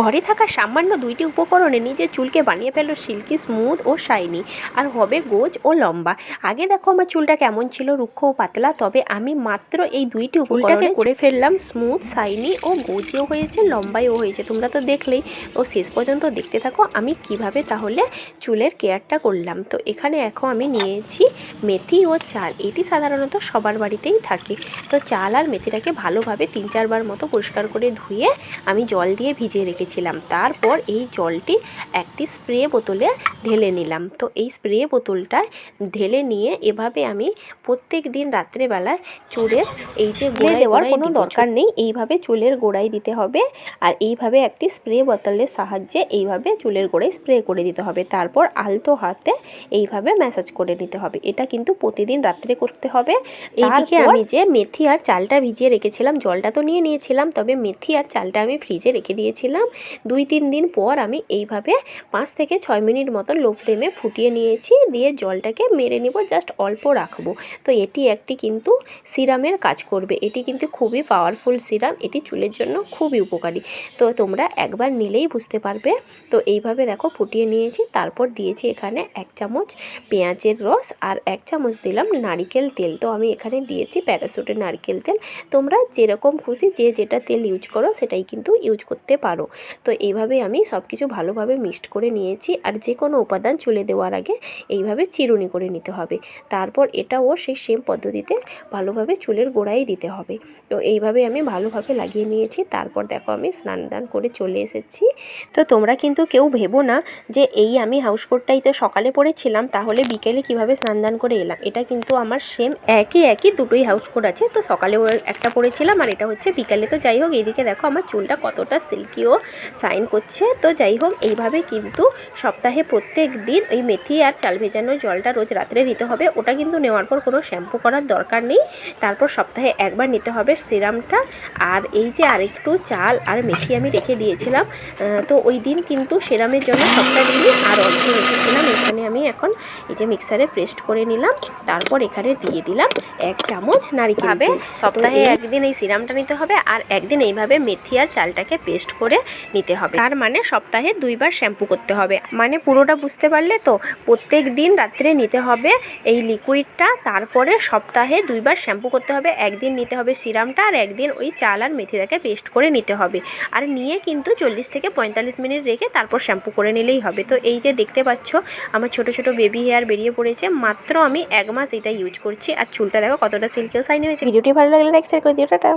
ঘরে থাকা সামান্য 2টি উপকরণে নিজের চুলকে বানিয়ে ফেলো সিল্কি, স্মুথ ও শাইনি, আর হবে গোজ ও লম্বা। আগে দেখো আমার চুলটা কেমন ছিল, রুক্ষ ও পাতলা, তবে আমি মাত্র এই 2টি উপকরণে করে ফেললাম স্মুথ, শাইনি ও গোজেও হয়েছে, লম্বাইও হয়েছে। তোমরা তো দেখলেই, ও শেষ পর্যন্ত দেখতে থাকো আমি কিভাবে তাহলে চুলের কেয়ারটা করলাম। তো এখানে এখন আমি নিয়েছি মেথি ও চাল। এটি সাধারণত সবার বাড়িতেই থাকে। তো চাল আর মেথিটাকে ভালোভাবে 3-4 বার মতো পরিষ্কার করে ধুয়ে আমি জল দিয়ে ভিজিয়ে রেখেছিলাম। তারপর এই জলটি একটি স্প্রে বোতলে ঢেলে নিলাম। তো এই স্প্রে বোতলটা ঢেলে নিয়ে এভাবে আমি প্রত্যেক দিন রাত্রেবেলায় চুলের এই যে গোড়ায় দেওয়ার কোনো দরকার নেই, এইভাবে চুলের গোড়ায় দিতে হবে। আর এইভাবে একটি স্প্রে বোতলের সাহায্যে এইভাবে চুলের গোড়ায় স্প্রে করে দিতে হবে। তারপর আলতো হাতে এইভাবে ম্যাসাজ করে নিতে হবে। এটা কিন্তু প্রতিদিন রাত্রে করতে হবে। এইদিকে আমি যে মেথি আর চালটা ভিজিয়ে রেখেছিলাম, জলটা তো নিয়ে নিয়েছিলাম, তবে মেথি আর চালটা আমি ফ্রিজে রেখে দিয়েছিলাম। 2-3 দিন পর আমি এইভাবে 5 থেকে 6 মিনিট মতো লো ফ্লেমে ফুটিয়ে নিয়েছি, দিয়ে জলটাকে মেরে নিব, জাস্ট অল্প রাখবো। তো এটি একটি কিন্তু সিরামের কাজ করবে। এটি কিন্তু খুবই পাওয়ারফুল সিরাম, এটি চুলের জন্য খুবই উপকারী। তো তোমরা একবার নিলেই বুঝতে পারবে। তো এইভাবে দেখো ফুটিয়ে নিয়েছি। তারপর দিয়েছি এখানে 1 চামচ পেঁয়াজের রস আর 1 চামচ দিলাম নারিকেল তেল। তো আমি এখানে দিয়েছি প্যারাশুটের নারকেল তেল। তোমরা যেরকম খুশি যে যেটা তেল ইউজ করো সেটাই কিন্তু ইউজ করতে পারো। তো এইভাবে আমি সব কিছু ভালোভাবে মিক্সড করে নিয়েছি। আর যে কোনো উপাদান চুলে দেওয়ার আগে এইভাবে চিরুনি করে নিতে হবে। তারপর এটাও সেই সেম পদ্ধতিতে ভালোভাবে চুলের গোড়ায় দিতে হবে। তো এইভাবে আমি ভালোভাবে লাগিয়ে নিয়েছি। তারপর দেখো আমি স্নান দান করে চলে এসেছি। তো তোমরা কিন্তু কেউ ভেবো না যে এই আমি হাউস কোটটাই তো সকালে পরেছিলাম, তাহলে বিকেলে কিভাবে স্নান দান করে এলাম। এটা কিন্তু আমার সেম একই দুটোই হাউস কোট আছে। তো সকালে একটা পরেছিলাম আর এটা হচ্ছে বিকালে। তো যাই হোক, এইদিকে দেখো আমার চুলটা কতটা সিল্কি ও শাইন করছে। তো যাই হোক, এইভাবে কিন্তু সপ্তাহে প্রত্যেক দিন ওই মেথি আর চাল ভেজানো জলটা রোজ রাত্রে নিতে হবে। ওটা কিন্তু নেওয়ার পর কোনো শ্যাম্পু করার দরকার নেই। তারপর সপ্তাহে একবার নিতে হবে সিরামটা। আর এই যে আরেকটু চাল আর মেথি আমি রেখে দিয়েছিলাম, তো ওই দিন কিন্তু সিরামের জন্য সবটা দিনই আর অল্প রেখেছিলাম। এখানে আমি এখন এই যে মিক্সারে পেস্ট করে নিলাম। তারপর এখানে দিয়ে দিলাম 1 চামচ নারিকেল তেল। সপ্তাহে একদিন এই সিরামটা নিতে হবে আর একদিন এইভাবে মেথি আর চালটাকে পেস্ট করে নিতে হবে। তার মানে সপ্তাহে 2 বার শ্যাম্পু করতে হবে। মানে পুরোটা বুঝতে পারলে তো? প্রত্যেক দিন রাত্রে নিতে হবে এই লিকুইডটা, তারপরে সপ্তাহে 2 বার শ্যাম্পু করতে হবে। একদিন নিতে হবে সিরামটা আর একদিন ওই চাল আর মেথিটাকে পেস্ট করে নিতে হবে। আর নিয়ে কিন্তু 40 থেকে 45 মিনিট রেখে তারপর শ্যাম্পু করে নিলেই হবে। তো এই যে দেখতে পাচ্ছ আমার ছোট ছোট বেবি হেয়ার বেরিয়ে পড়েছে। মাত্র আমি 1 মাস এটা ইউজ করছি আর চুলটা দেখো কতটা সিল্কি ও শাইনি হয়েছে। ভিডিওটি ভালো লাগলে লাইক শেয়ার করে দিও। টাটা।